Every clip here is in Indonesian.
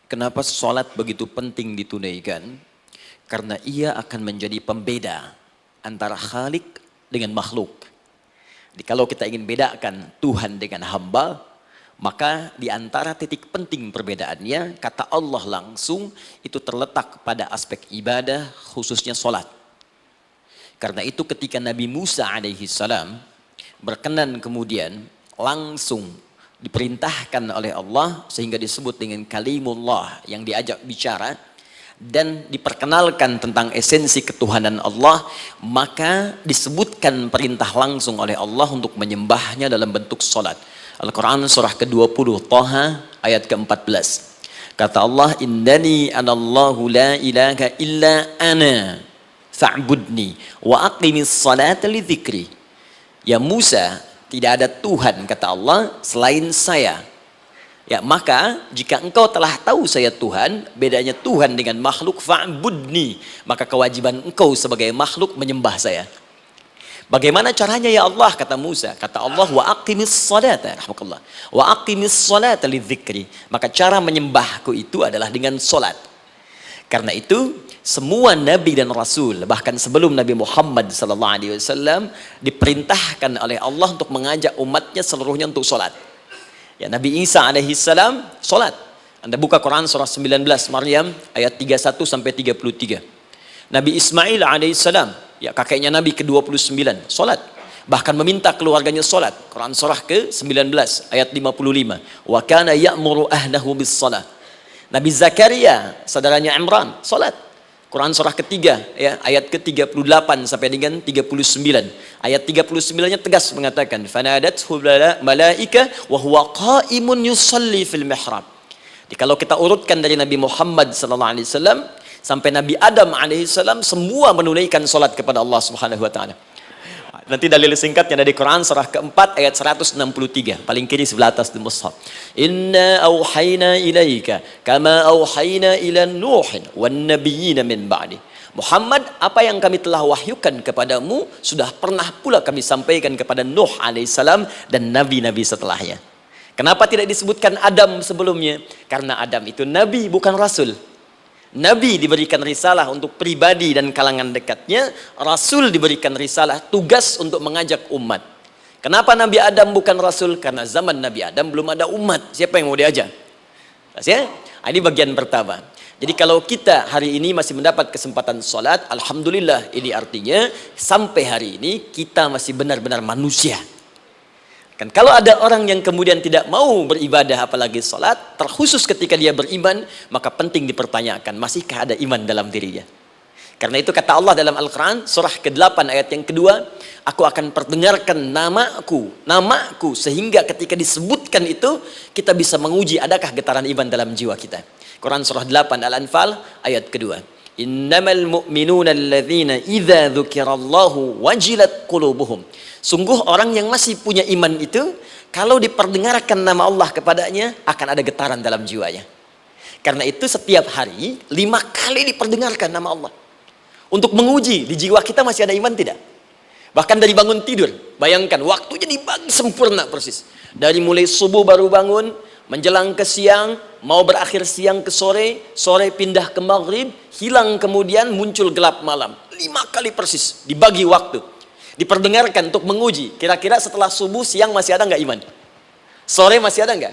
Kenapa sholat begitu penting ditunaikan? Karena ia akan menjadi pembeda antara Khalik dengan makhluk. Jadi kalau kita ingin bedakan Tuhan dengan hamba, maka di antara titik penting perbedaannya, kata Allah langsung, itu terletak pada aspek ibadah, khususnya sholat. Karena itu ketika Nabi Musa alaihi salam berkenan kemudian langsung diperintahkan oleh Allah sehingga disebut dengan kalimullah yang diajak bicara dan diperkenalkan tentang esensi ketuhanan Allah, maka disebutkan perintah langsung oleh Allah untuk menyembahnya dalam bentuk salat. Al-Quran surah ke-20 Taha ayat ke-14. Kata Allah, innani anallahu la ilaha illa ana fa'budni wa aqimis salata li dzikri. Ya Musa, tidak ada Tuhan, kata Allah, selain saya. Ya, maka jika engkau telah tahu saya Tuhan, bedanya Tuhan dengan makhluk, fa'budni, maka kewajiban engkau sebagai makhluk menyembah saya. Bagaimana caranya ya Allah, kata Musa? Kata Allah, wa aqimis salata, rahmatullah. Wa aqimis salata li dzikri. Maka cara menyembahku itu adalah dengan salat. Karena itu semua nabi dan rasul, bahkan sebelum Nabi Muhammad SAW, diperintahkan oleh Allah untuk mengajak umatnya seluruhnya untuk sholat. Ya, Nabi Isa alaihissalam sholat. Anda buka Quran surah 19 Maryam ayat 31 sampai 33. Nabi Ismail alaihissalam, ya kakeknya Nabi ke-29, sholat. Bahkan meminta keluarganya sholat. Quran surah ke-19 ayat 55. Wa kana ya'muru ahlahu bis salah. Nabi Zakaria, saudaranya Imran, sholat. Quran surah ketiga, ya, ayat ke-38 sampai dengan 39. Ayat 39-nya tegas mengatakan, "Fanadathu malaika wa huwa qa'imun yusalli fil mihrab." Jadi kalau kita urutkan dari Nabi Muhammad sallallahu alaihi wasallam sampai Nabi Adam alaihi salam, semua menunaikan salat kepada Allah Subhanahu wa taala. Nanti dalil singkatnya dari Quran surah keempat ayat 163, paling kiri sebelah atas di mushaf. Inna auhayna ilaika kama auhayna ila Nuhin wan nabiyina min ba'di. Muhammad, apa yang kami telah wahyukan kepadamu sudah pernah pula kami sampaikan kepada Nuh alaihissalam dan nabi-nabi setelahnya. Kenapa tidak disebutkan Adam sebelumnya? Karena Adam itu nabi, bukan rasul. Nabi diberikan risalah untuk pribadi dan kalangan dekatnya, Rasul diberikan risalah tugas untuk mengajak umat. Kenapa Nabi Adam bukan Rasul? Karena zaman Nabi Adam belum ada umat. Siapa yang mau diajak? Ya? Ini bagian pertama. Jadi kalau kita hari ini masih mendapat kesempatan sholat, alhamdulillah, ini artinya sampai hari ini kita masih benar-benar manusia. Kan kalau ada orang yang kemudian tidak mau beribadah apalagi sholat, terkhusus ketika dia beriman, maka penting dipertanyakan, masihkah ada iman dalam dirinya? Karena itu kata Allah dalam Al-Quran, surah ke-8 ayat yang kedua, aku akan perdengarkan namaku, sehingga ketika disebutkan itu, kita bisa menguji adakah getaran iman dalam jiwa kita. Quran surah 8 Al-Anfal ayat kedua. Innamal mu'minuna alladzina idza dzukirallahu wajilat qulubuhum. Sungguh orang yang masih punya iman itu, kalau diperdengarkan nama Allah kepadanya, akan ada getaran dalam jiwanya. Karena itu setiap hari 5 kali diperdengarkan nama Allah. Untuk menguji di jiwa kita masih ada iman tidak? Bahkan dari bangun tidur, bayangkan waktunya dibagi sempurna persis. Dari mulai subuh baru bangun, menjelang ke siang, mau berakhir siang ke sore, sore pindah ke maghrib, hilang kemudian muncul gelap malam. 5 kali persis dibagi waktu. Diperdengarkan untuk menguji, kira-kira setelah subuh siang masih ada nggak iman? Sore masih ada nggak?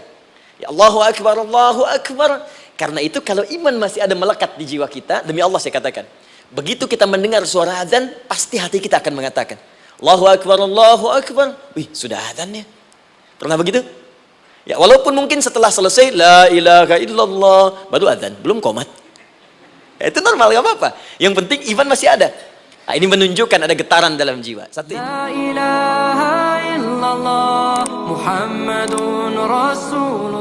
Ya Allahu Akbar, Allahu Akbar. Karena itu kalau iman masih ada melekat di jiwa kita, demi Allah saya katakan, begitu kita mendengar suara azan, pasti hati kita akan mengatakan, Allahu Akbar, Allahu Akbar. Wih, sudah azan ya? Pernah begitu? Ya, walaupun mungkin setelah selesai, la ilaha illallah, baru azan, belum qomat. Ya, itu normal, gak apa-apa. Yang penting iman masih ada. Nah, ini menunjukkan ada getaran dalam jiwa. Satu ini. La ilaha illallah Muhammadun Rasul